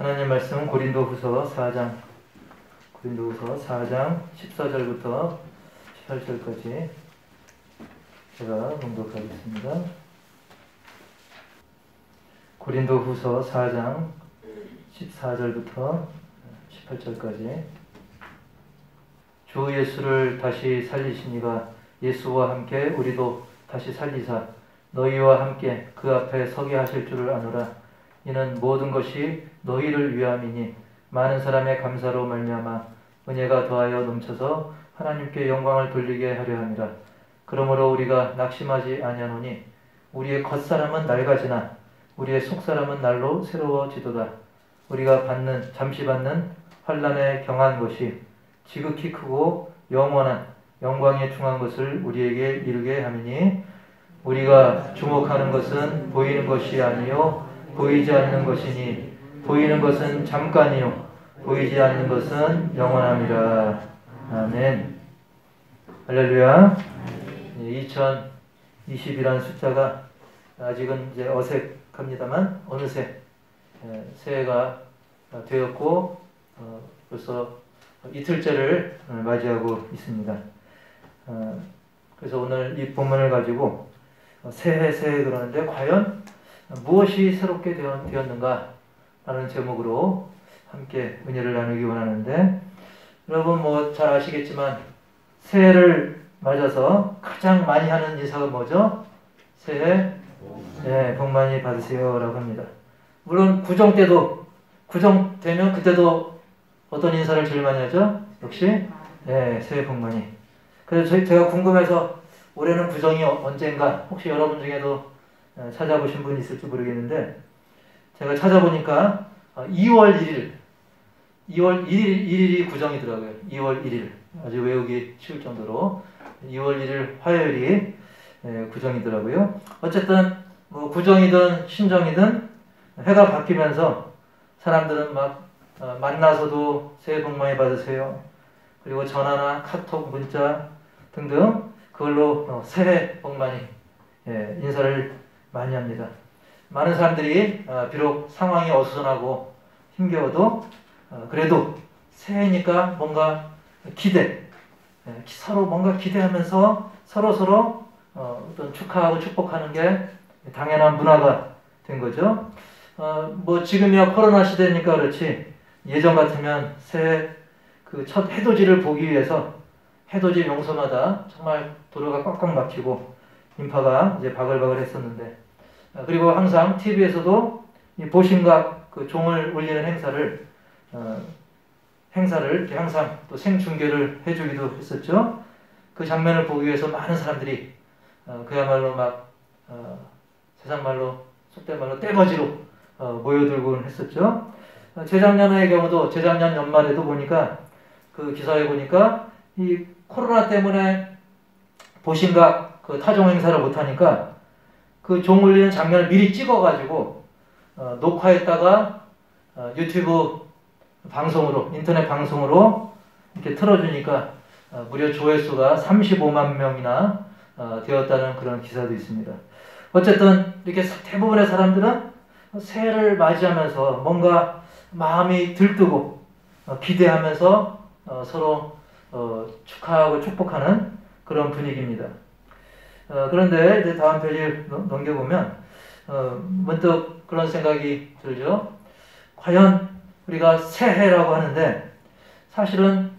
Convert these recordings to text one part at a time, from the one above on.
하나님 말씀은 고린도후서 4장 14절부터 18절까지 제가 봉독하겠습니다. 고린도후서 4장 14절부터 18절까지. 주 예수를 다시 살리시니가 예수와 함께 우리도 다시 살리사 너희와 함께 그 앞에 서게 하실 줄을 아노라. 이는 모든 것이 너희를 위함이니 많은 사람의 감사로 말미암아 은혜가 더하여 넘쳐서 하나님께 영광을 돌리게 하려 함이라. 그러므로 우리가 낙심하지 아니하노니 우리의 겉사람은 낡아지나 우리의 속사람은 날로 새로워지도다. 우리가 잠시 받는 환난에 경한 것이 지극히 크고 영원한 영광에 충한 것을 우리에게 이루게 함이니 우리가 주목하는 것은 보이는 것이 아니요 보이지 않는 것이니 보이는 것은 잠깐이요 보이지 않는 것은 영원함이라. 아멘. 할렐루야. 2020이라는 숫자가 아직은 이제 어색합니다만 어느새 새해가 되었고 벌써 이틀째를 맞이하고 있습니다. 그래서 오늘 이 본문을 가지고 새해 그러는데 과연 무엇이 새롭게 되었는가 라는 제목으로 함께 은혜를 나누기 원하는데, 여러분 뭐 잘 아시겠지만 새해를 맞아서 가장 많이 하는 인사가 뭐죠? 새해 복 많이 받으세요 라고 합니다. 물론 구정되면 그때도 어떤 인사를 제일 많이 하죠? 역시 새해 복 많이. 그래서 제가 궁금해서 올해는 구정이 언젠가 혹시 여러분 중에도 찾아보신 분이 있을지 모르겠는데, 제가 찾아보니까 2월 1일이 구정이더라고요. 2월 1일. 아주 외우기 쉬울 정도로 2월 1일 화요일이 구정이더라고요. 어쨌든 뭐 구정이든 신정이든 해가 바뀌면서 사람들은 막 만나서도 새해 복 많이 받으세요. 그리고 전화나 카톡, 문자 등등 그걸로 새해 복 많이 인사를 많이 합니다. 많은 사람들이 비록 상황이 어수선하고 힘겨워도 그래도 새해니까 뭔가 서로 뭔가 기대하면서 서로 어떤 축하하고 축복하는 게 당연한 문화가 된 거죠. 뭐 지금이야 코로나 시대니까 그렇지, 예전 같으면 새해 그 첫 해돋이를 보기 위해서 해돋이 명소마다 정말 도로가 꽉꽉 막히고 인파가 이제 바글바글 했었는데, 그리고 항상 TV에서도 이 보신각 그 종을 울리는 행사를 이렇게 항상 또 생중계를 해주기도 했었죠. 그 장면을 보기 위해서 많은 사람들이 그야말로 막 세상 말로 속된 말로 떼거지로 모여들곤 했었죠. 재작년의 경우도 재작년 연말에도 보니까 그 기사에 보니까 이 코로나 때문에 보신각 그 타종 행사를 못하니까 그 종 울리는 장면을 미리 찍어가지고 녹화했다가 유튜브 방송으로, 인터넷 방송으로 이렇게 틀어주니까 무려 조회수가 35만 명이나 되었다는 그런 기사도 있습니다. 어쨌든 이렇게 대부분의 사람들은 새해를 맞이하면서 뭔가 마음이 들뜨고 기대하면서 서로 축하하고 축복하는 그런 분위기입니다. 그런데 이제 다음 페이지 넘겨보면 문득 그런 생각이 들죠. 과연 우리가 새해라고 하는데 사실은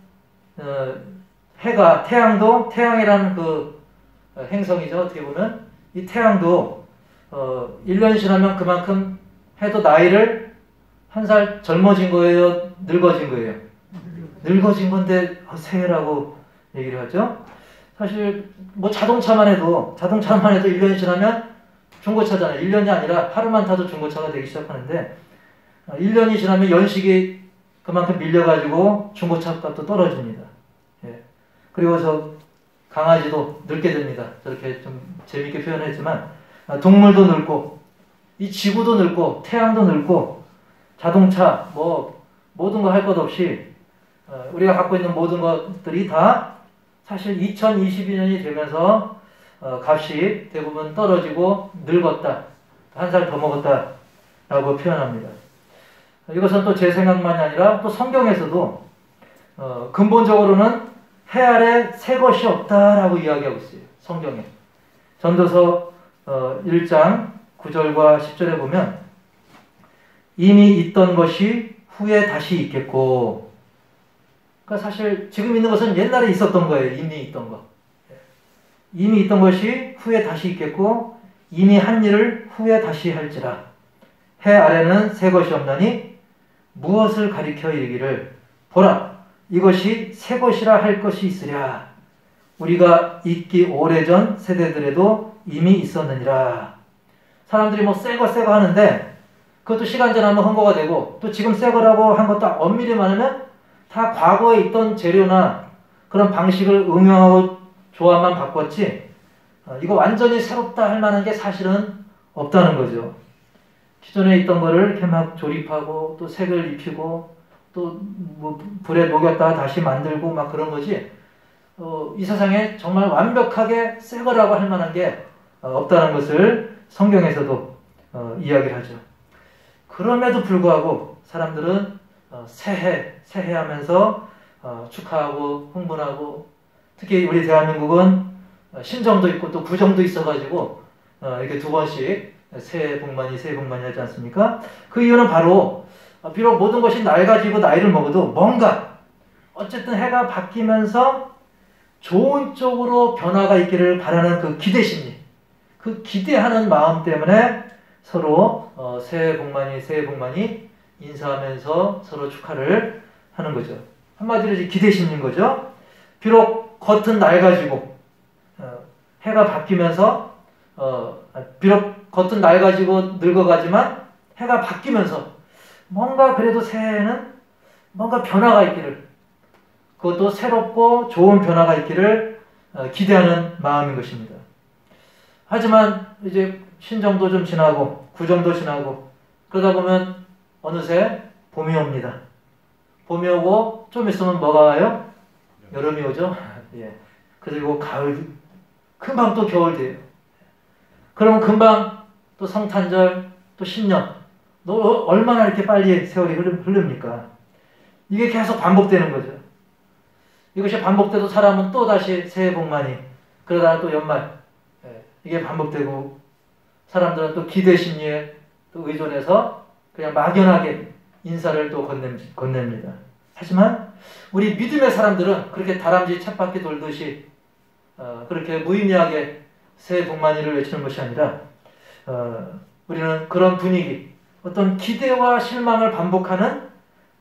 태양이라는 그 행성이죠. 어떻게 보면 이 태양도 1년 지나면 그만큼 해도 나이를 한 살 젊어진 거예요? 늙어진 거예요? 늙어진 건데 새해라고 얘기를 하죠. 사실 뭐 자동차만 해도 1년이 지나면 중고차잖아요. 1년이 아니라 하루만 타도 중고차가 되기 시작하는데 1년이 지나면 연식이 그만큼 밀려가지고 중고차 값도 떨어집니다. 그리고 강아지도 늙게 됩니다. 저렇게 좀 재밌게 표현했지만 동물도 늙고 이 지구도 늙고 태양도 늙고 자동차 뭐 모든 거 할 것 없이 우리가 갖고 있는 모든 것들이 다 사실 2022년이 되면서 값이 대부분 떨어지고 늙었다, 한 살 더 먹었다 라고 표현합니다. 이것은 또 제 생각만이 아니라 또 성경에서도 근본적으로는 해 아래 새 것이 없다라고 이야기하고 있어요. 성경에. 전도서 1장 9절과 10절에 보면 이미 있던 것이 후에 다시 있겠고, 그러니까 사실 지금 있는 것은 옛날에 있었던 거예요. 이미 있던 거. 이미 있던 것이 후에 다시 있겠고 이미 한 일을 후에 다시 할지라. 해 아래는 새 것이 없나니 무엇을 가리켜 이르기를 보라 이것이 새 것이라 할 것이 있으랴. 우리가 있기 오래전 세대들에도 이미 있었느니라. 사람들이 뭐 새거 하는데 그것도 시간 지나면 흠거가 되고, 또 지금 새거라고 한 것도 엄밀히 말하면 다 과거에 있던 재료나 그런 방식을 응용하고 조합만 바꿨지 이거 완전히 새롭다 할 만한 게 사실은 없다는 거죠. 기존에 있던 거를 이렇게 막 조립하고 또 색을 입히고 또 뭐 불에 녹였다가 다시 만들고 막 그런 거지, 이 세상에 정말 완벽하게 새 거라고 할 만한 게 없다는 것을 성경에서도 이야기를 하죠. 그럼에도 불구하고 사람들은 새해 하면서 축하하고 흥분하고, 특히 우리 대한민국은 신정도 있고 또 구정도 있어가지고 이렇게 두 번씩 새해 복 많이 하지 않습니까? 그 이유는 바로 비록 모든 것이 낡아지고 나이를 먹어도 뭔가 어쨌든 해가 바뀌면서 좋은 쪽으로 변화가 있기를 바라는 그 기대심리, 그 기대하는 마음 때문에 서로 새해 복 많이 인사하면서 서로 축하를 하는 거죠. 한마디로 기대심리인 거죠. 비록 겉은 낡아지고 해가 바뀌면서 비록 겉은 낡아지고 늙어가지만 해가 바뀌면서 뭔가 그래도 새해에는 뭔가 변화가 있기를, 그것도 새롭고 좋은 변화가 있기를 기대하는 마음인 것입니다. 하지만 이제 신정도 좀 지나고 구정도 지나고 그러다 보면 어느새 봄이 옵니다. 봄이 오고 좀 있으면 뭐가 와요? 여름이 오죠. 예. 그리고 가을, 금방 또 겨울 돼요. 그러면 금방 또 성탄절, 또 신년, 너 얼마나 이렇게 빨리 세월이 흐릅니까? 이게 계속 반복되는 거죠. 이것이 반복돼도 사람은 또 다시 새해 복 많이, 그러다가 또 연말, 이게 반복되고 사람들은 또 기대 심리에 또 의존해서 그냥 막연하게 인사를 또 건넵니다. 하지만 우리 믿음의 사람들은 그렇게 다람쥐 쳇바퀴 돌듯이 그렇게 무의미하게 새해 복 많이를 외치는 것이 아니라 우리는 그런 분위기, 어떤 기대와 실망을 반복하는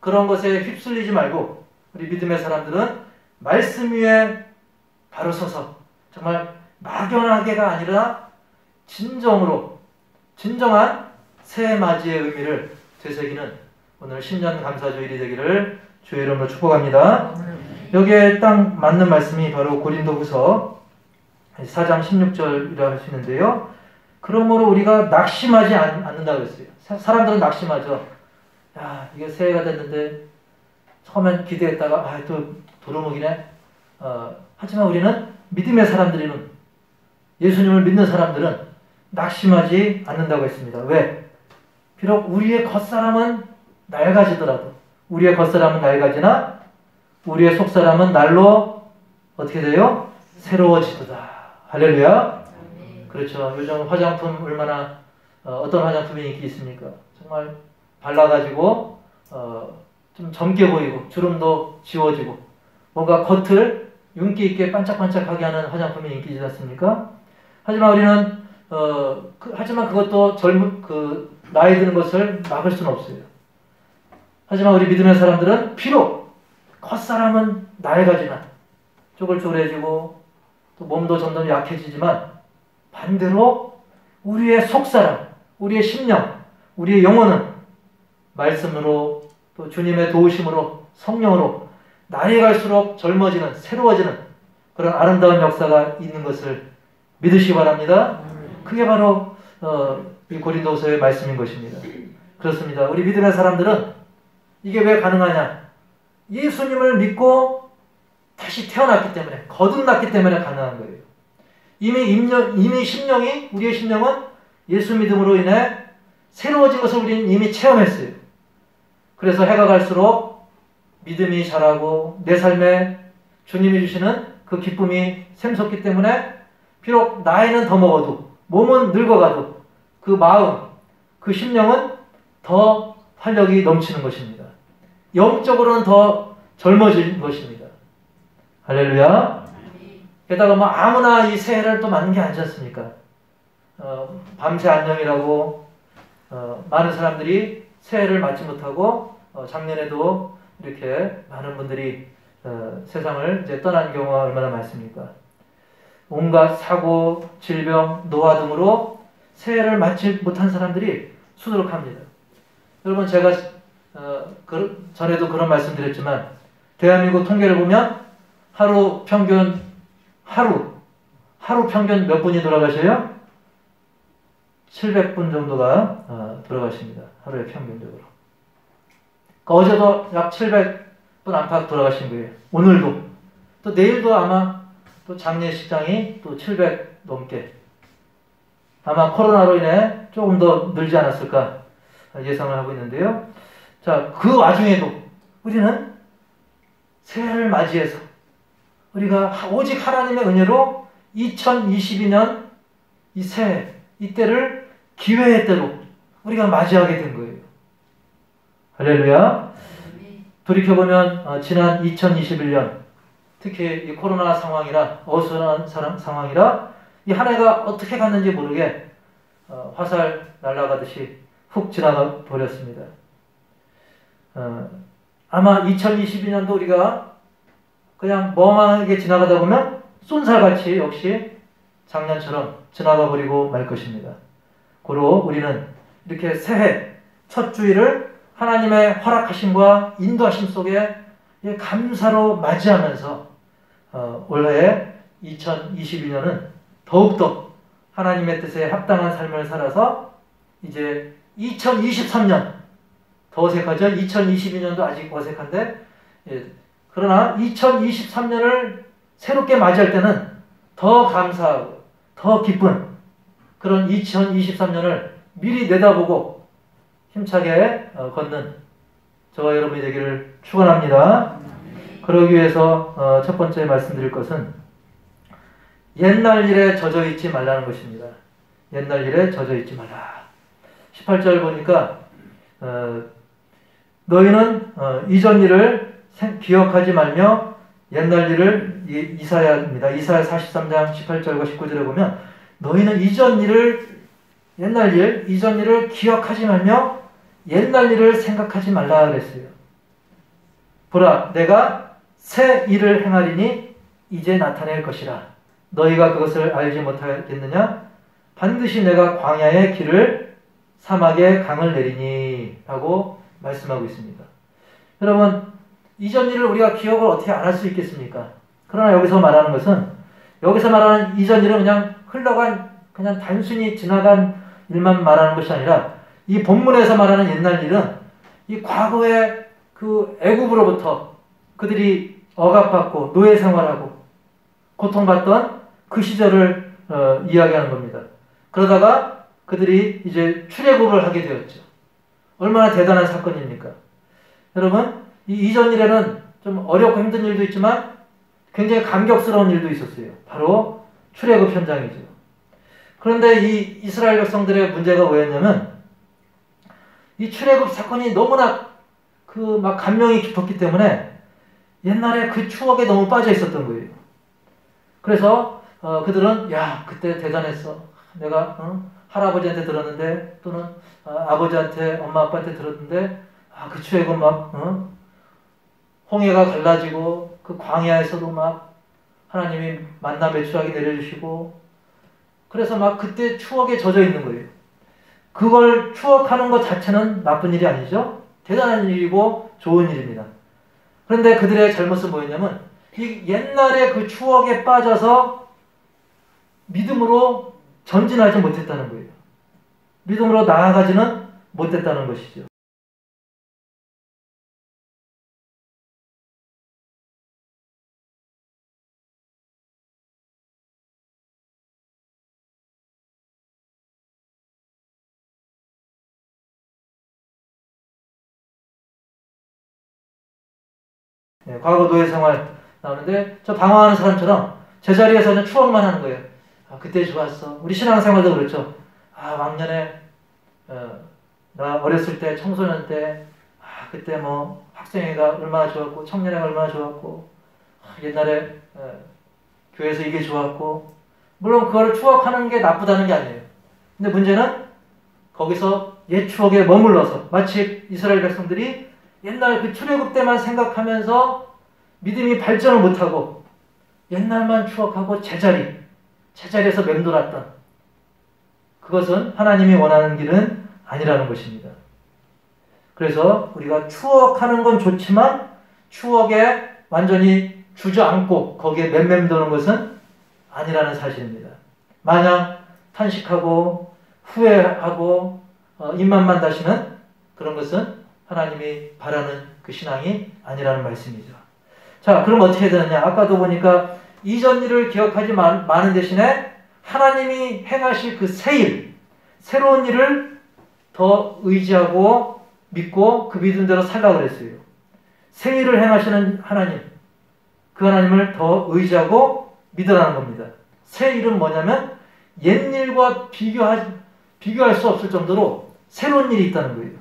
그런 것에 휩쓸리지 말고 우리 믿음의 사람들은 말씀 위에 바로 서서 정말 막연하게가 아니라 진정한 새해 맞이의 의미를 되새기는 오늘 신년 감사주일이 되기를 주의 이름으로 축복합니다. 여기에 딱 맞는 말씀이 바로 고린도후서 4장 16절이라 할 수 있는데요. 그러므로 우리가 낙심하지 않는다고 했어요. 사람들은 낙심하죠. 야, 이게 새해가 됐는데 처음엔 기대했다가 또 도루묵이네. 하지만 우리는 믿음의 사람들은, 예수님을 믿는 사람들은 낙심하지 않는다고 했습니다. 왜? 비록 우리의 겉사람은 낡아지더라도, 우리의 겉사람은 낡아지나 우리의 속사람은 날로 어떻게 돼요? 새로워지도다. 할렐루야. 그렇죠. 요즘 화장품 얼마나 어떤 화장품이 인기 있습니까? 정말 발라가지고 좀 젊게 보이고 주름도 지워지고 뭔가 겉을 윤기 있게 반짝반짝하게 하는 화장품이 인기지 않습니까? 하지만 우리는 하지만 그것도 나이 드는 것을 막을 수는 없어요. 하지만 우리 믿음의 사람들은 비록 겉사람은 낡아지나 쪼글쪼글해지고 또 몸도 점점 약해지지만 반대로 우리의 속사람, 우리의 심령, 우리의 영혼은 말씀으로 또 주님의 도우심으로 성령으로 날이 갈수록 젊어지는, 새로워지는 그런 아름다운 역사가 있는 것을 믿으시기 바랍니다. 그게 바로 이 고린도서의 말씀인 것입니다. 그렇습니다. 우리 믿음의 사람들은 이게 왜 가능하냐? 예수님을 믿고 다시 태어났기 때문에, 거듭났기 때문에 가능한 거예요. 이미 심령이, 우리의 심령은 예수 믿음으로 인해 새로워진 것을 우리는 이미 체험했어요. 그래서 해가 갈수록 믿음이 자라고 내 삶에 주님이 주시는 그 기쁨이 샘솟기 때문에 비록 나이는 더 먹어도 몸은 늙어가도 그 마음, 그 심령은 더 활력이 넘치는 것입니다. 영적으로는 더 젊어진 것입니다. 할렐루야. 게다가 뭐 아무나 이 새해를 또 맞는 게 아니지 않습니까? 밤새 안녕이라고 많은 사람들이 새해를 맞지 못하고 작년에도 이렇게 많은 분들이 세상을 이제 떠난 경우가 얼마나 많습니까? 온갖 사고, 질병, 노화 등으로 새해를 맞지 못한 사람들이 수두룩합니다. 여러분 제가 전에도 그런 말씀 드렸지만 대한민국 통계를 보면 하루 평균 몇 분이 돌아가셔요? 700분 정도가 돌아가십니다. 하루에 평균적으로. 그러니까 어제도 약 700분 안팎 돌아가신 거예요. 오늘도. 또 내일도 아마 또 장례식장이 또 700 넘게. 아마 코로나로 인해 조금 더 늘지 않았을까 예상을 하고 있는데요. 자, 그 와중에도 우리는 새해를 맞이해서 우리가 오직 하나님의 은혜로 2022년 이 새해, 이때를 기회의 때로 우리가 맞이하게 된 거예요. 할렐루야. 돌이켜보면 지난 2021년 특히 이 코로나 상황이라 어수선한 상황이라 이 한 해가 어떻게 갔는지 모르게 화살 날아가듯이 훅 지나가 버렸습니다. 아마 2022년도 우리가 그냥 멍하게 지나가다 보면 쏜살같이 역시 작년처럼 지나가 버리고 말 것입니다. 고로 우리는 이렇게 새해 첫 주일을 하나님의 허락하심과 인도하심 속에 감사로 맞이하면서 올해 2022년은 더욱더 하나님의 뜻에 합당한 삶을 살아서 이제 2023년 더 어색하죠? 2022년도 아직 어색한데 그러나 2023년을 새롭게 맞이할 때는 더 감사하고 더 기쁜 그런 2023년을 미리 내다보고 힘차게 걷는 저와 여러분이 되기를 축원합니다. 그러기 위해서 첫 번째 말씀드릴 것은 옛날 일에 젖어 있지 말라는 것입니다. 옛날 일에 젖어 있지 말라. 18절 보니까 너희는 이전 일을 기억하지 말며 옛날 일을 이사야입니다. 이사야 43장 18절과 19절에 보면 너희는 이전 일을 기억하지 말며 옛날 일을 생각하지 말라 그랬어요. 보라, 내가 새 일을 행하리니 이제 나타낼 것이라. 너희가 그것을 알지 못하겠느냐? 반드시 내가 광야의 길을 사막에 강을 내리니 라고 말씀하고 있습니다. 여러분, 이전 일을 우리가 기억을 어떻게 안 할 수 있겠습니까? 그러나 여기서 말하는 것은 여기서 말하는 이전 일은 그냥 흘러간 그냥 단순히 지나간 일만 말하는 것이 아니라 이 본문에서 말하는 옛날 일은 이 과거의 그 애굽으로부터 그들이 억압받고 노예 생활하고 고통받던 그 시절을 이야기하는 겁니다. 그러다가 그들이 이제 출애굽을 하게 되었죠. 얼마나 대단한 사건입니까? 여러분, 이 이전 일에는 좀 어렵고 힘든 일도 있지만 굉장히 감격스러운 일도 있었어요. 바로 출애굽 현장이죠. 그런데 이 이스라엘 백성들의 문제가 뭐였냐면 이 출애굽 사건이 너무나 그 막 감명이 깊었기 때문에 옛날에 그 추억에 너무 빠져 있었던 거예요. 그래서 그들은 야 그때 대단했어. 내가 할아버지한테 들었는데 또는 아버지한테 엄마 아빠한테 들었는데 그 출애굽 막 홍해가 갈라지고 그 광야에서도 막 하나님이 만나 메추라기 내려주시고 그래서 막 그때 추억에 젖어 있는 거예요. 그걸 추억하는 것 자체는 나쁜 일이 아니죠. 대단한 일이고 좋은 일입니다. 그런데 그들의 잘못은 뭐였냐면 이 옛날의 그 추억에 빠져서 믿음으로 전진하지 못했다는 거예요. 믿음으로 나아가지는 못했다는 것이죠. 과거 노예 생활 나오는데 저 방황하는 사람처럼 제자리에서는 추억만 하는 거예요. 아, 그때 좋았어. 우리 신앙생활도 그렇죠. 아, 왕년에 나 어렸을 때, 청소년 때, 아, 그때 뭐 학생회가 얼마나 좋았고, 청년회가 얼마나 좋았고, 아, 옛날에 교회에서 이게 좋았고, 물론 그거를 추억하는 게 나쁘다는 게 아니에요. 근데 문제는 거기서 옛 추억에 머물러서 마치 이스라엘 백성들이 옛날 그 출애굽 때만 생각하면서 믿음이 발전을 못하고 옛날만 추억하고 제자리에서 맴돌았던 그것은 하나님이 원하는 길은 아니라는 것입니다. 그래서 우리가 추억하는 건 좋지만 추억에 완전히 주저앉고 거기에 맴맴도는 것은 아니라는 사실입니다. 마냥 탄식하고 후회하고 입만만 다시는 그런 것은 하나님이 바라는 그 신앙이 아니라는 말씀이죠. 자, 그럼 어떻게 되느냐? 아까도 보니까 이전 일을 기억하지 마는 대신에 하나님이 행하실 그 새 일, 새로운 일을 더 의지하고 믿고 그 믿음대로 살라고 그랬어요. 새 일을 행하시는 하나님, 그 하나님을 더 의지하고 믿으라는 겁니다. 새 일은 뭐냐면 옛일과 비교할 수 없을 정도로 새로운 일이 있다는 거예요.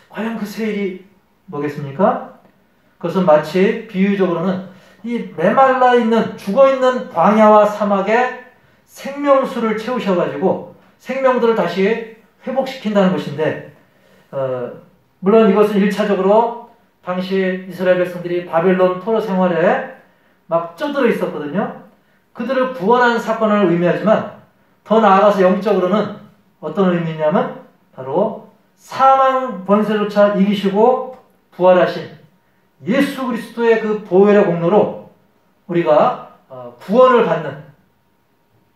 과연 그 새 일이 뭐겠습니까? 그것은 마치 비유적으로는 이 메말라 있는 죽어있는 광야와 사막에 생명수를 채우셔가지고 생명들을 다시 회복시킨다는 것인데 물론 이것은 1차적으로 당시 이스라엘 백성들이 바벨론 포로 생활에 막 쩌들어 있었거든요. 그들을 구원한 사건을 의미하지만 더 나아가서 영적으로는 어떤 의미냐면 바로 사망 번세조차 이기시고 부활하신 예수 그리스도의 그 보혈의 공로로 우리가 구원을 받는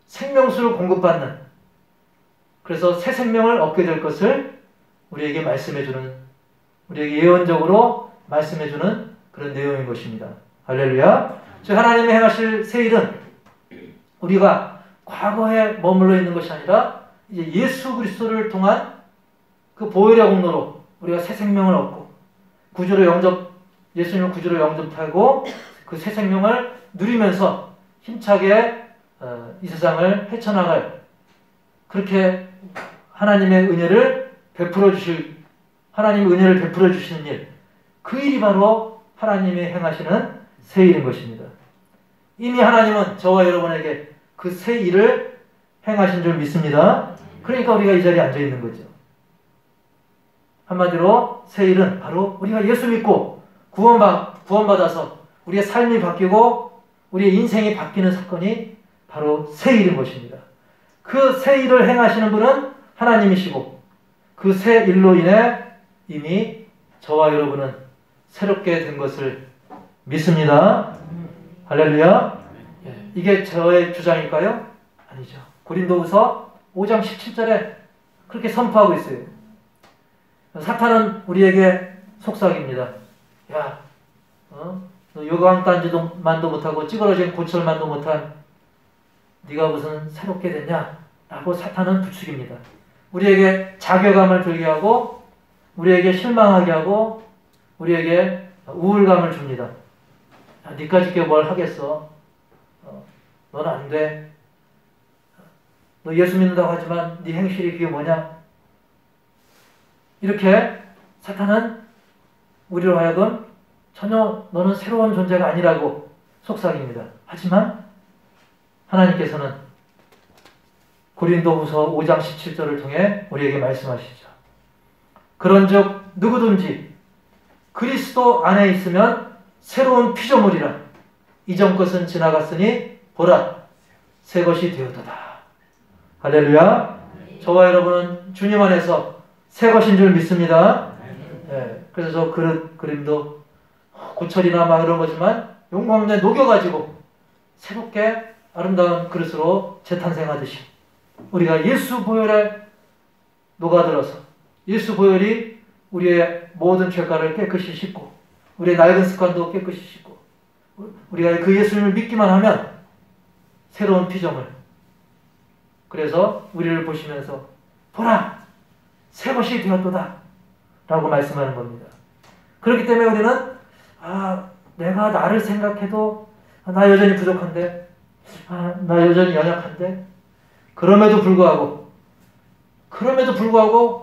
생명수를 공급받는 그래서 새 생명을 얻게 될 것을 우리에게 말씀해주는 우리에게 예언적으로 말씀해주는 그런 내용인 것입니다. 할렐루야. 즉 하나님이 행하실 새 일은 우리가 과거에 머물러 있는 것이 아니라 이제 예수 그리스도를 통한 그 보혈의 공로로 우리가 새 생명을 얻고 예수님을 구주로 영접하고 그 새 생명을 누리면서 힘차게 이 세상을 헤쳐나갈 그렇게 하나님의 은혜를 베풀어 주시는 일, 그 일이 바로 하나님이 행하시는 새 일인 것입니다. 이미 하나님은 저와 여러분에게 그 새 일을 행하신 줄 믿습니다. 그러니까 우리가 이 자리에 앉아 있는 거죠. 한마디로 새 일은 바로 우리가 예수 믿고 구원받아서 우리의 삶이 바뀌고 우리의 인생이 바뀌는 사건이 바로 새 일인 것입니다. 그 새 일을 행하시는 분은 하나님이시고 그 새 일로 인해 이미 저와 여러분은 새롭게 된 것을 믿습니다. 할렐루야. 이게 저의 주장일까요? 아니죠. 고린도후서 5장 17절에 그렇게 선포하고 있어요. 사탄은 우리에게 속삭입니다. 야, 너 요강단지만도 못하고 찌그러진 고철만도 못한 네가 무슨 새롭게 됐냐? 라고 사탄은 부추깁니다. 우리에게 자괴감을 들게 하고 우리에게 실망하게 하고 우리에게 우울감을 줍니다. 야, 니까짓 게 뭘 하겠어? 너는 안 돼. 너 예수 믿는다고 하지만 네 행실이 그게 뭐냐? 이렇게 사탄은 우리로 하여금 전혀 너는 새로운 존재가 아니라고 속삭입니다. 하지만 하나님께서는 고린도후서 5장 17절을 통해 우리에게 말씀하시죠. 그런즉 누구든지 그리스도 안에 있으면 새로운 피조물이라. 이전 것은 지나갔으니 보라 새 것이 되었도다. 할렐루야. 저와 여러분은 주님 안에서 새 것인 줄 믿습니다. 네, 그래서 저 그림도 고철이나 막 이런 거지만 용광로에 녹여가지고 새롭게 아름다운 그릇으로 재탄생하듯이 우리가 예수 보혈에 녹아들어서 예수 보혈이 우리의 모든 죄가를 깨끗이 씻고 우리의 낡은 습관도 깨끗이 씻고 우리가 그 예수님을 믿기만 하면 새로운 피조물. 그래서 우리를 보시면서 보라 새 것이 되었도다 라고 말씀하는 겁니다. 그렇기 때문에 우리는 내가 나를 생각해도 나 여전히 부족한데, 나 여전히 연약한데, 그럼에도 불구하고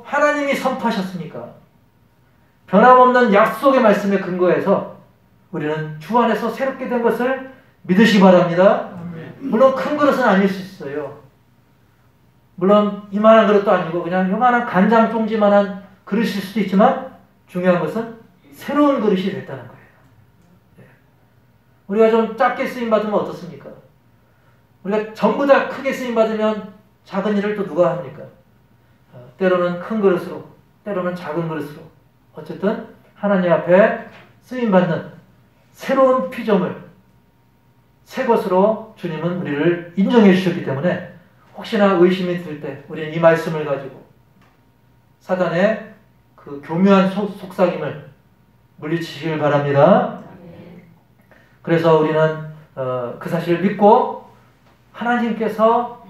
하나님이 선포하셨으니까 변함없는 약속의 말씀에 근거해서 우리는 주 안에서 새롭게 된 것을 믿으시기 바랍니다. 물론 큰 그릇은 아닐 수 있어요. 물론 이만한 그릇도 아니고 그냥 요만한 간장 종지만한 그릇일 수도 있지만 중요한 것은 새로운 그릇이 됐다는 거예요. 우리가 좀 작게 쓰임받으면 어떻습니까? 우리가 전부 다 크게 쓰임받으면 작은 일을 또 누가 합니까? 때로는 큰 그릇으로, 때로는 작은 그릇으로, 어쨌든 하나님 앞에 쓰임받는 새로운 피조물, 새 것으로 주님은 우리를 인정해 주셨기 때문에 혹시나 의심이 들 때 우리는 이 말씀을 가지고 사단의 그 교묘한 속삭임을 물리치시길 바랍니다. 그래서 우리는 그 사실을 믿고 하나님께서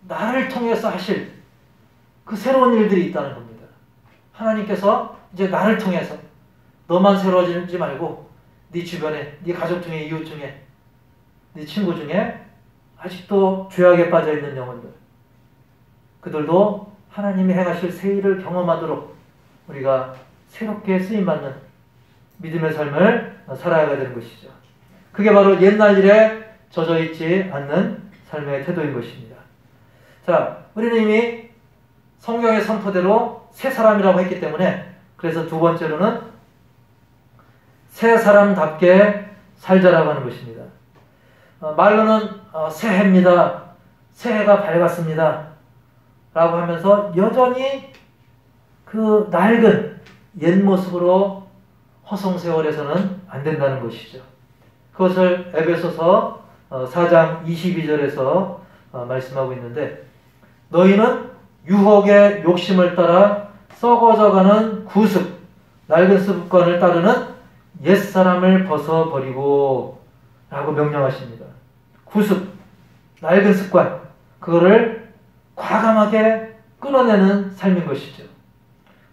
나를 통해서 하실 그 새로운 일들이 있다는 겁니다. 하나님께서 이제 나를 통해서 너만 새로워지지 말고 네 주변에, 네 가족 중에, 이웃 중에, 네 친구 중에 아직도 죄악에 빠져있는 영혼들, 그들도 하나님이 행하실 새 일을 경험하도록 우리가 새롭게 쓰임받는 믿음의 삶을 살아가야 되는 것이죠. 그게 바로 옛날 일에 젖어있지 않는 삶의 태도인 것입니다. 자, 우리는 이미 성경의 선포대로 새 사람이라고 했기 때문에 그래서 두 번째로는 새 사람답게 살자라고 하는 것입니다. 말로는 새해입니다. 새해가 밝았습니다. 라고 하면서 여전히 그 낡은 옛 모습으로 허송세월해서는 안 된다는 것이죠. 그것을 에베소서 4장 22절에서 말씀하고 있는데 너희는 유혹의 욕심을 따라 썩어져가는 구습, 낡은 습관을 따르는 옛사람을 벗어버리고 라고 명령하십니다. 구습, 낡은 습관, 그거를 과감하게 끊어내는 삶인 것이죠.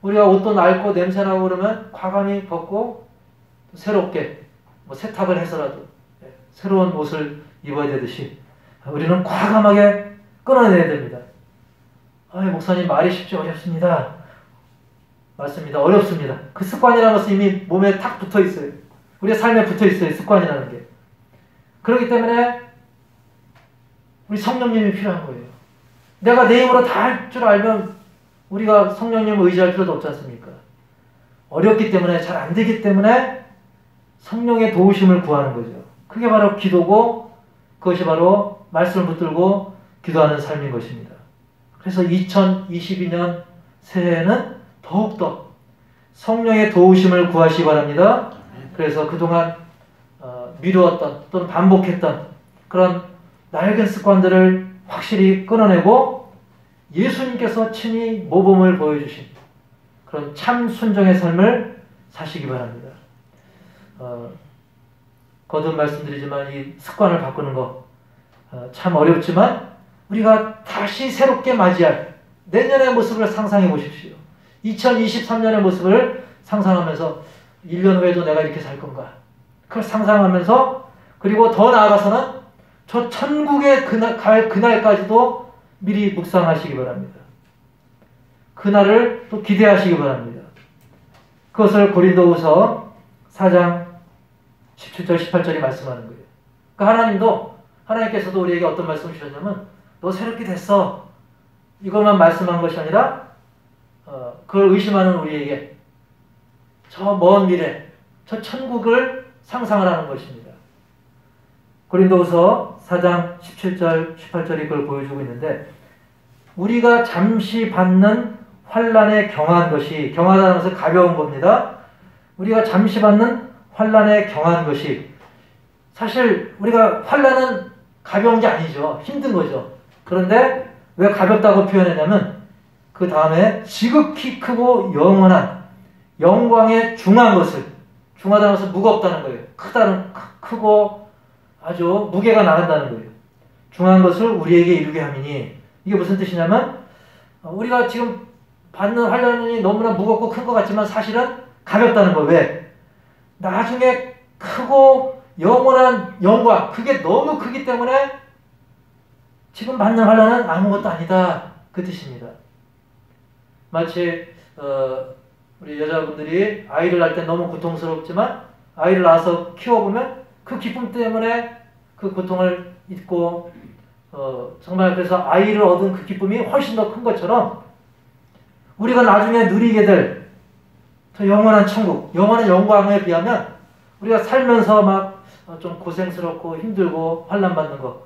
우리가 옷도 낡고 냄새나고 그러면 과감히 벗고 새롭게 세탁을 해서라도 새로운 옷을 입어야 되듯이 우리는 과감하게 끊어내야 됩니다. 목사님 말이 쉽지 어렵습니다. 맞습니다. 어렵습니다. 그 습관이라는 것은 이미 몸에 탁 붙어 있어요. 우리의 삶에 붙어 있어요. 습관이라는 게. 그렇기 때문에 우리 성령님이 필요한 거예요. 내가 내 힘으로 다 할 줄 알면 우리가 성령님을 의지할 필요도 없지 않습니까? 어렵기 때문에 잘 안 되기 때문에 성령의 도우심을 구하는 거죠. 그게 바로 기도고 그것이 바로 말씀을 붙들고 기도하는 삶인 것입니다. 그래서 2022년 새해에는 더욱더 성령의 도우심을 구하시기 바랍니다. 그래서 그동안 미루었던 또는 반복했던 그런 낡은 습관들을 확실히 끊어내고 예수님께서 친히 모범을 보여주신 그런 참 순종의 삶을 사시기 바랍니다. 거듭 말씀드리지만 이 습관을 바꾸는 거 참 어렵지만 우리가 다시 새롭게 맞이할 내년의 모습을 상상해 보십시오. 2023년의 모습을 상상하면서 1년 후에도 내가 이렇게 살 건가? 그걸 상상하면서 그리고 더 나아가서는 저 천국에 갈 그날까지도 미리 묵상하시기 바랍니다. 그날을 또 기대하시기 바랍니다. 그것을 고린도후서 4장 17절 18절이 말씀하는 거예요. 그러니까 하나님께서도 우리에게 어떤 말씀을 주셨냐면 너 새롭게 됐어. 이것만 말씀한 것이 아니라 그걸 의심하는 우리에게 저 먼 미래, 저 천국을 상상을 하는 것입니다. 고린도후서 4장 17절, 18절이 그걸 보여주고 있는데 우리가 잠시 받는 환난에 경한 것이, 경하다는 것은 가벼운 겁니다. 우리가 잠시 받는 환난에 경한 것이, 사실 우리가 환난은 가벼운 게 아니죠. 힘든 거죠. 그런데 왜 가볍다고 표현했냐면 그 다음에 지극히 크고 영원한 영광에 중한 것을, 중하다는 것은 무겁다는 거예요. 크고 아주 무게가 나간다는 거예요. 중한 것을 우리에게 이루게 함이니, 이게 무슨 뜻이냐면 우리가 지금 받는 환난이 너무나 무겁고 큰 것 같지만 사실은 가볍다는 거예요. 왜? 나중에 크고 영원한 영광, 그게 너무 크기 때문에 지금 받는 환난은 아무것도 아니다, 그 뜻입니다. 마치 우리 여자분들이 아이를 낳을 때 너무 고통스럽지만 아이를 낳아서 키워보면 그 기쁨 때문에 그 고통을 잊고 정말 그래서 아이를 얻은 그 기쁨이 훨씬 더 큰 것처럼 우리가 나중에 누리게 될 저 영원한 천국, 영원한 영광에 비하면 우리가 살면서 막 좀 고생스럽고 힘들고 환난받는 것,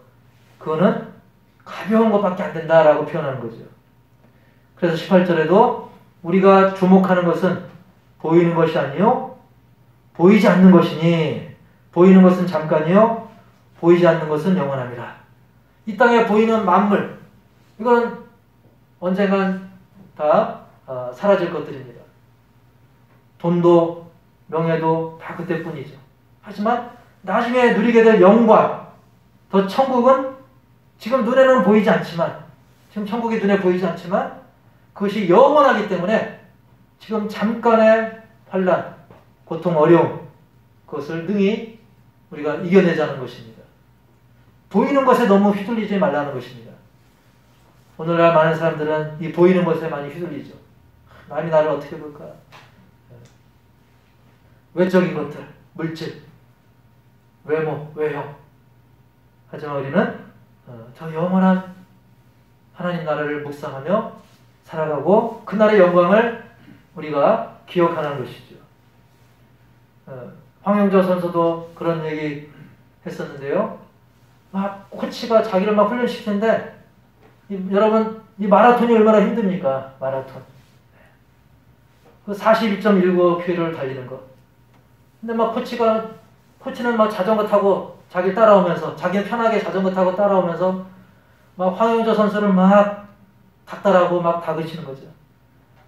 그거는 가벼운 것밖에 안 된다라고 표현하는 거죠. 그래서 18절에도 우리가 주목하는 것은 보이는 것이 아니요 보이지 않는 것이니 보이는 것은 잠깐이요 보이지 않는 것은 영원함이라. 이 땅에 보이는 만물, 이건 언젠간 다 사라질 것들입니다. 돈도 명예도 다 그때뿐이죠. 하지만 나중에 누리게 될 영광, 더 천국은 지금 눈에는 보이지 않지만, 지금 천국이 눈에 보이지 않지만 그것이 영원하기 때문에 지금 잠깐의 환난, 고통, 어려움, 그것을 능히 우리가 이겨내자는 것입니다. 보이는 것에 너무 휘둘리지 말라는 것입니다. 오늘날 많은 사람들은 이 보이는 것에 많이 휘둘리죠. 남이 나를 어떻게 볼까? 외적인 것들, 물질, 외모, 외형. 하지만 우리는 저 영원한 하나님 나라를 묵상하며 살아가고 그 나라의 영광을 우리가 기억하는 것이죠. 황영조 선수도 그런 얘기 했었는데요. 막 코치가 자기를 막 훈련시키는데 여러분 이 마라톤이 얼마나 힘듭니까? 마라톤. 그 41.19km를 달리는 거. 근데 막 코치는 막 자전거 타고 자기 따라오면서 자기는 편하게 자전거 타고 따라오면서 막 황영조 선수를 막 닥달하고 막 다그치는 거죠.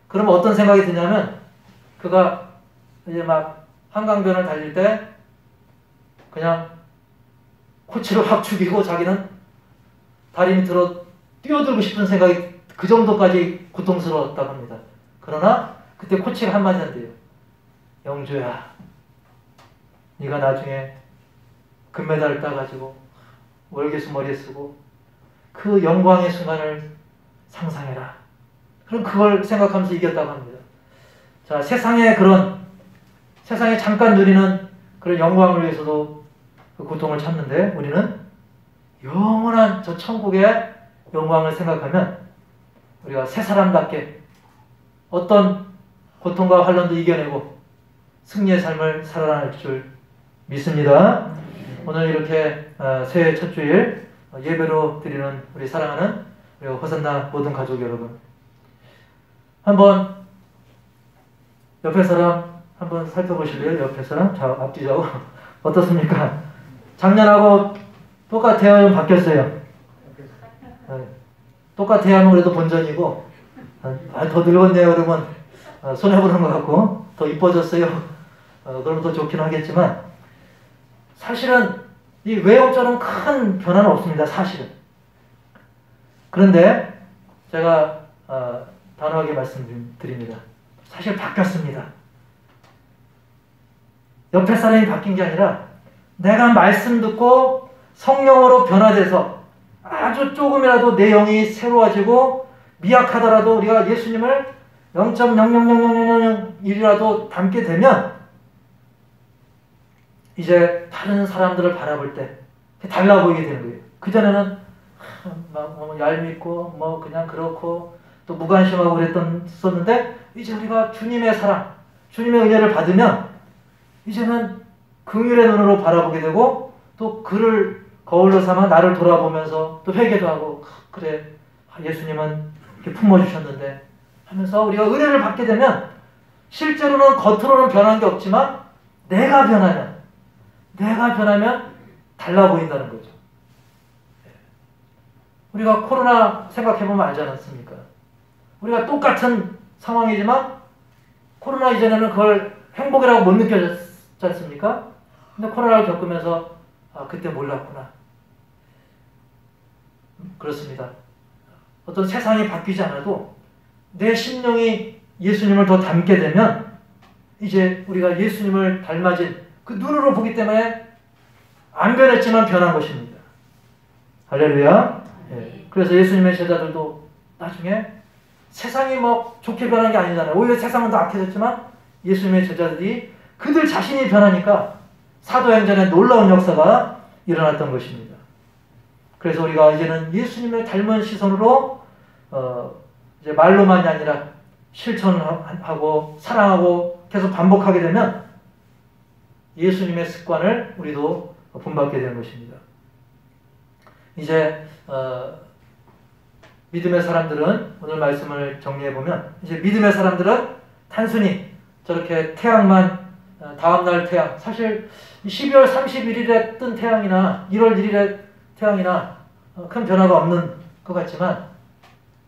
그러면 어떤 생각이 드냐면 그가 이제 막 한강변을 달릴 때 그냥 코치를 확 죽이고 자기는 다리 밑으로 뛰어들고 싶은 생각이 그 정도까지 고통스러웠다고 합니다. 그러나 그때 코치가 한마디 한대요. 영조야, 네가 나중에 금메달을 따가지고 월계수 머리에 쓰고 그 영광의 순간을 상상해라. 그럼 그걸 생각하면서 이겼다고 합니다. 자, 세상에 잠깐 누리는 그런 영광을 위해서도 그 고통을 참는데 우리는 영원한 저 천국의 영광을 생각하면 우리가 새 사람답게 어떤 고통과 환난도 이겨내고 승리의 삶을 살아갈 줄 믿습니다. 오늘 이렇게 새해 첫 주일 예배로 드리는 우리 사랑하는 우리 호산나 모든 가족 여러분, 한번 옆에 사람 한번 살펴보실래요? 옆에 사람? 앞뒤 좌우 어떻습니까? 작년하고 똑같아요? 바뀌었어요? 똑같아야 하면 그래도 본전이고 더 늙었네요 그러면 손해보는 것 같고 더 이뻐졌어요 그러면 더 좋긴 하겠지만 사실은 이 외형적으로는 큰 변화는 없습니다. 사실은. 그런데 제가 단호하게 말씀드립니다. 사실 바뀌었습니다. 옆에 사람이 바뀐 게 아니라 내가 말씀 듣고 성령으로 변화돼서 아주 조금이라도 내 영이 새로워지고 미약하더라도 우리가 예수님을 0.0000001이라도 닮게 되면 이제 다른 사람들을 바라볼 때 달라 보이게 되는 거예요. 그전에는 막 얄밉고 뭐 그냥 그렇고 또 무관심하고 그랬었는데 이제 우리가 주님의 사랑, 주님의 은혜를 받으면 이제는 긍휼의 눈으로 바라보게 되고 또 그를 거울로 삼아 나를 돌아보면서 또 회개도 하고 그래 예수님은 이렇게 품어주셨는데 하면서 우리가 은혜를 받게 되면 실제로는 겉으로는 변한 게 없지만 내가 변하면 달라 보인다는 거죠. 우리가 코로나 생각해보면 알지 않습니까? 우리가 똑같은 상황이지만 코로나 이전에는 그걸 행복이라고 못 느꼈지 않습니까? 근데 코로나를 겪으면서 그때 몰랐구나. 그렇습니다. 어떤 세상이 바뀌지 않아도 내 심령이 예수님을 더 닮게 되면 이제 우리가 예수님을 닮아진 그 눈으로 보기 때문에 안 변했지만 변한 것입니다. 할렐루야. 예. 그래서 예수님의 제자들도 나중에 세상이 뭐 좋게 변한 게 아니잖아요. 오히려 세상은 더 악해졌지만 예수님의 제자들이 그들 자신이 변하니까 사도행전에 놀라운 역사가 일어났던 것입니다. 그래서 우리가 이제는 예수님을 닮은 시선으로 이제 말로만이 아니라 실천하고 사랑하고 계속 반복하게 되면 예수님의 습관을 우리도 본받게 되는 것입니다. 이제 믿음의 사람들은 오늘 말씀을 정리해보면 이제 믿음의 사람들은 단순히 저렇게 태양만 다음날 태양 사실 12월 31일에 뜬 태양이나 1월 1일에 태양이나 큰 변화가 없는 것 같지만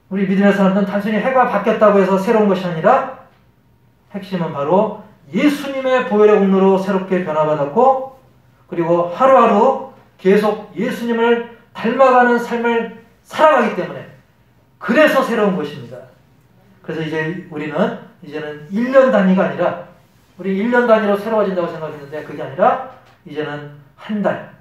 우리 믿음의 사람들은 단순히 해가 바뀌었다고 해서 새로운 것이 아니라 핵심은 바로 예수님의 보혈의 공로로 새롭게 변화받았고 그리고 하루하루 계속 예수님을 닮아가는 삶을 살아가기 때문에 그래서 새로운 것입니다. 그래서 이제 우리는 이제는 1년 단위가 아니라 우리 1년 단위로 새로워진다고 생각했는데 그게 아니라 이제는 한 달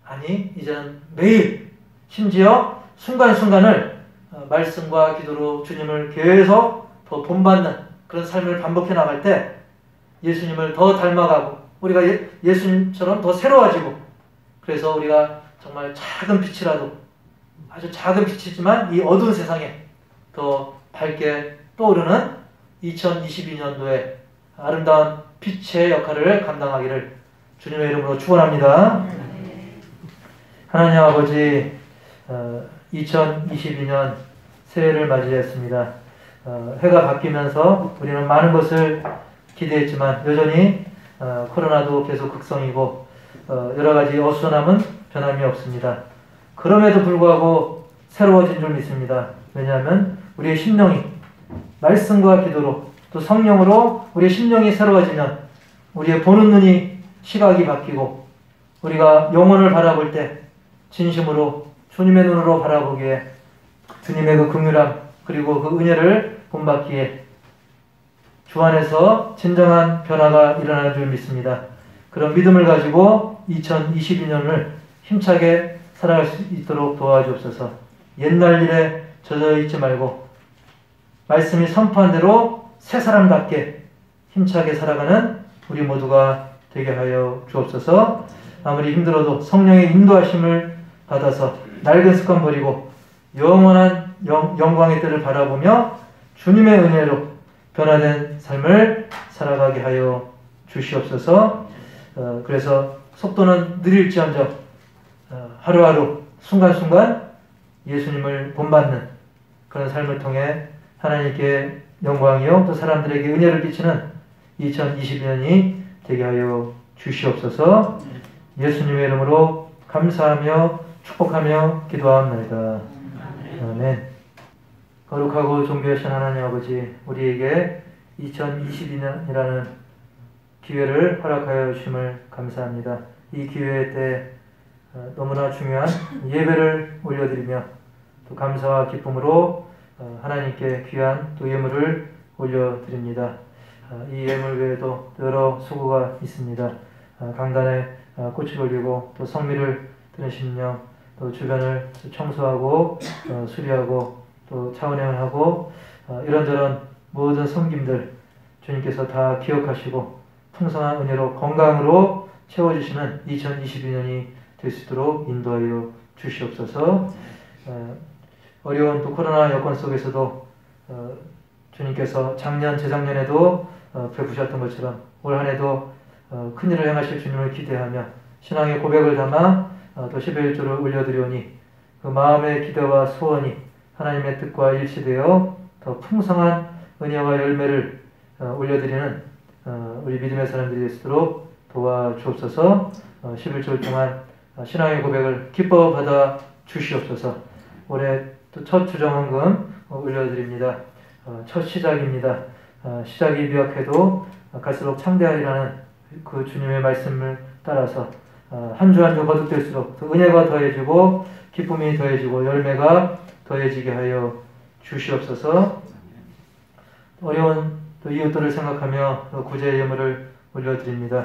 아니 이제는 매일 심지어 순간순간을 말씀과 기도로 주님을 계속 더 본받는 그런 삶을 반복해 나갈 때 예수님을 더 닮아가고 우리가 예수님처럼 더 새로워지고 그래서 우리가 정말 작은 빛이라도 아주 작은 빛이지만 이 어두운 세상에 더 밝게 떠오르는 2022년도에 아름다운 빛의 역할을 감당하기를 주님의 이름으로 축원합니다. 하나님 아버지 2022년 새해를 맞이했습니다. 해가 바뀌면서 우리는 많은 것을 기대했지만 여전히 코로나도 계속 극성이고 여러 가지 어수선함은 변함이 없습니다. 그럼에도 불구하고 새로워진 줄 믿습니다. 왜냐하면 우리의 심령이 말씀과 기도로 또 성령으로 우리의 심령이 새로워지면 우리의 보는 눈이 시각이 바뀌고 우리가 영혼을 바라볼 때 진심으로 주님의 눈으로 바라보기에 주님의 그 긍휼함 그리고 그 은혜를 본받기에 주 안에서 진정한 변화가 일어나는 줄 믿습니다. 그런 믿음을 가지고 2022년을 힘차게 살아갈 수 있도록 도와주옵소서. 옛날 일에 젖어 있지 말고 말씀이 선포한 대로 새 사람답게 힘차게 살아가는 우리 모두가 되게 하여 주옵소서. 아무리 힘들어도 성령의 인도하심을 받아서 낡은 습관 버리고 영원한 영광의 때를 바라보며 주님의 은혜로 변화된 삶을 살아가게 하여 주시옵소서. 그래서 속도는 느릴지언정 하루하루 순간순간 예수님을 본받는 그런 삶을 통해 하나님께 영광이요 또 사람들에게 은혜를 끼치는 2022년이 되게 하여 주시옵소서. 예수님의 이름으로 감사하며 축복하며 기도합니다. 아멘. 거룩하고 존귀하신 하나님 아버지, 우리에게 2022년이라는 기회를 허락하여 주심을 감사합니다. 이 기회 때 너무나 중요한 예배를 올려드리며 또 감사와 기쁨으로 하나님께 귀한 또 예물을 올려드립니다. 이 예물 외에도 여러 수고가 있습니다. 강단에 꽃을 올리고 또 성미를 드는 심령, 또 주변을 청소하고 수리하고 또 차원행을 하고 이런저런 모든 섬김들 주님께서 다 기억하시고 풍성한 은혜로 건강으로 채워주시는 2022년이 될 수 있도록 인도하여 주시옵소서. 어려운 또 코로나 여건 속에서도 주님께서 작년, 재작년에도 베푸셨던 것처럼 올 한해도 큰 일을 행하실 주님을 기대하며 신앙의 고백을 담아 또 11조를 올려드리오니 그 마음의 기대와 소원이 하나님의 뜻과 일치되어 더 풍성한 은혜와 열매를 올려드리는 우리 믿음의 사람들이 되도록 도와주옵소서. 11조 동안 신앙의 고백을 기뻐 받아 주시옵소서. 올해 또 첫 주정헌금 올려드립니다. 첫 시작입니다. 시작이 미약해도 갈수록 창대하리라는 그 주님의 말씀을 따라서 한 주 한 주 거듭될수록 또 은혜가 더해지고 기쁨이 더해지고 열매가 더해지게 하여 주시옵소서. 어려운 또 이웃들을 생각하며 구제 예물을 올려드립니다.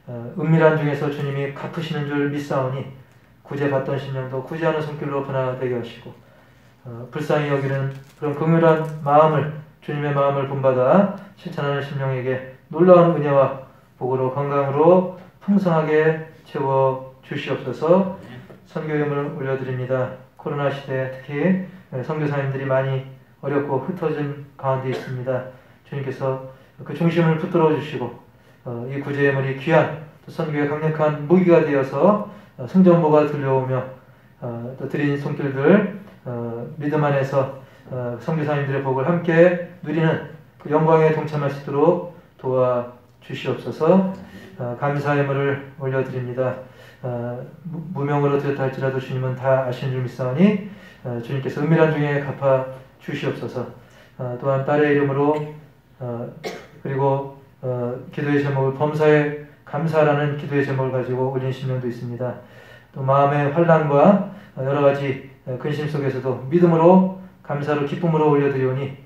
은밀한 중에서 주님이 갚으시는 줄 믿사오니 구제받던 심령도 구제하는 손길로 변화되게 하시고 불쌍히 여기는 그런 긍휼한 마음을 주님의 마음을 본받아 실천하는 심령에게 놀라운 은혜와 복으로 건강으로 풍성하게 채워 주시옵소서. 선교임을 올려드립니다. 코로나 시대 특히 선교사님들이 많이 어렵고 흩어진 가운데 있습니다. 주님께서 그 중심을 붙들어 주시고 이 구제물이 귀한 또 선교의 강력한 무기가 되어서 승전보가 들려오며 또 드린 손길들 믿음 안에서 선교사님들의 복을 함께 누리는 그 영광에 동참할 수 있도록 도와주시옵소서. 감사의 물을 올려드립니다. 무명으로 드렸다 할지라도 주님은 다 아시는 줄 믿사오니 주님께서 은밀한 중에 갚아 주시옵소서. 또한 딸의 이름으로 그리고 기도의 제목을 범사에 감사라는 기도의 제목을 가지고 올린 심령도 있습니다. 또 마음의 환난과 여러 가지 근심 속에서도 믿음으로 감사로 기쁨으로 올려드리오니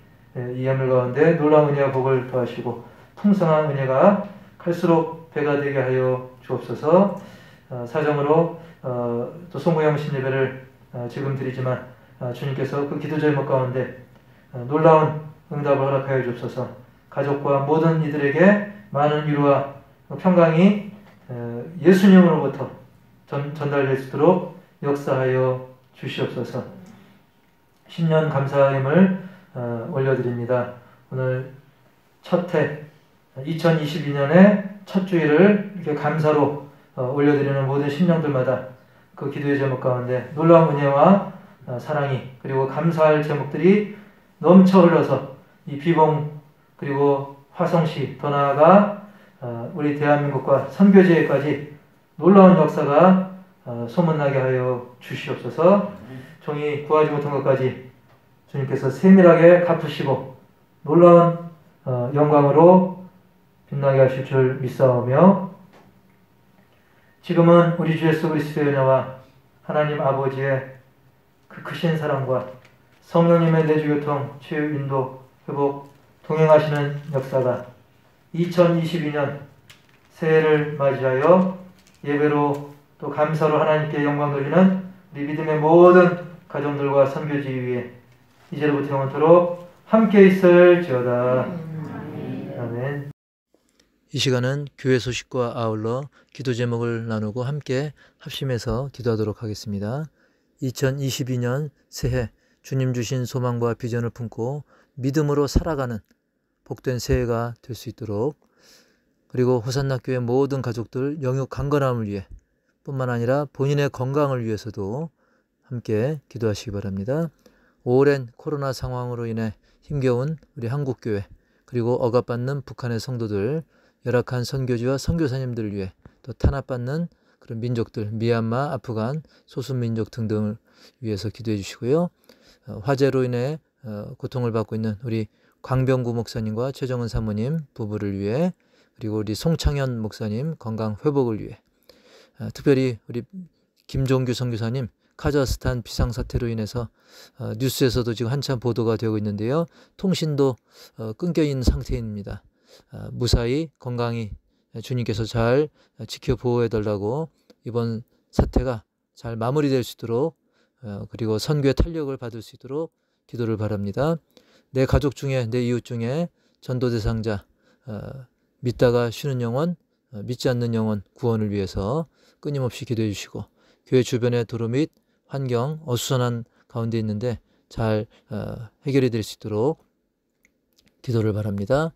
이 예물 가운데 놀라운 은혜와 복을 더하시고 풍성한 은혜가 갈수록 배가 되게 하여 주옵소서. 사정으로 또 송구영신 예배를 지금 드리지만 주님께서 그 기도 제목 가운데 놀라운 응답을 허락하여 주옵소서. 가족과 모든 이들에게 많은 위로와 평강이 예수님으로부터 전달될 수 있도록 역사하여 주시옵소서. 신년 감사임을 올려드립니다. 오늘 첫 해 2022년의 첫 주일을 이렇게 감사로 올려드리는 모든 심령들마다 그 기도의 제목 가운데 놀라운 은혜와 사랑이 그리고 감사할 제목들이 넘쳐 흘러서 이 비봉 그리고 화성시 더 나아가 우리 대한민국과 선교지에까지 놀라운 역사가 소문나게 하여 주시옵소서. 종이 구하지 못한 것까지 주님께서 세밀하게 갚으시고 놀라운 영광으로 빛나게 하실 줄 믿사오며 지금은 우리 주 예수 그리스도의 은혜와 하나님 아버지의 그 크신 사랑과 성령님의 내주교통, 치유, 인도, 회복, 동행하시는 역사가 2022년 새해를 맞이하여 예배로 또 감사로 하나님께 영광 돌리는 우리 믿음의 모든 가정들과 선교지 위에 이제로부터 영원토록 함께 있을지어다. 아멘. 이 시간은 교회 소식과 아울러 기도 제목을 나누고 함께 합심해서 기도하도록 하겠습니다. 2022년 새해 주님 주신 소망과 비전을 품고 믿음으로 살아가는 복된 새해가 될 수 있도록, 그리고 호산나 교회 모든 가족들 영육 강건함을 위해 뿐만 아니라 본인의 건강을 위해서도 함께 기도하시기 바랍니다. 오랜 코로나 상황으로 인해 힘겨운 우리 한국교회 그리고 억압받는 북한의 성도들, 열악한 선교지와 선교사님들을 위해 또 탄압받는 그런 민족들, 미얀마, 아프간, 소수민족 등등을 위해서 기도해 주시고요. 화재로 인해 고통을 받고 있는 우리 광병구 목사님과 최정은 사모님 부부를 위해, 그리고 우리 송창현 목사님 건강 회복을 위해, 특별히 우리 김종규 선교사님 카자흐스탄 비상사태로 인해서 뉴스에서도 지금 한참 보도가 되고 있는데요. 통신도 끊겨 있는 상태입니다. 무사히 건강히 주님께서 잘 지켜 보호해 달라고 이번 사태가 잘 마무리될 수 있도록, 그리고 선교의 탄력을 받을 수 있도록 기도를 바랍니다. 내 가족 중에, 내 이웃 중에 전도 대상자, 믿다가 쉬는 영혼, 믿지 않는 영혼 구원을 위해서 끊임없이 기도해 주시고, 교회 주변의 도로 및 환경 어수선한 가운데 있는데 잘 해결이 될 수 있도록 기도를 바랍니다.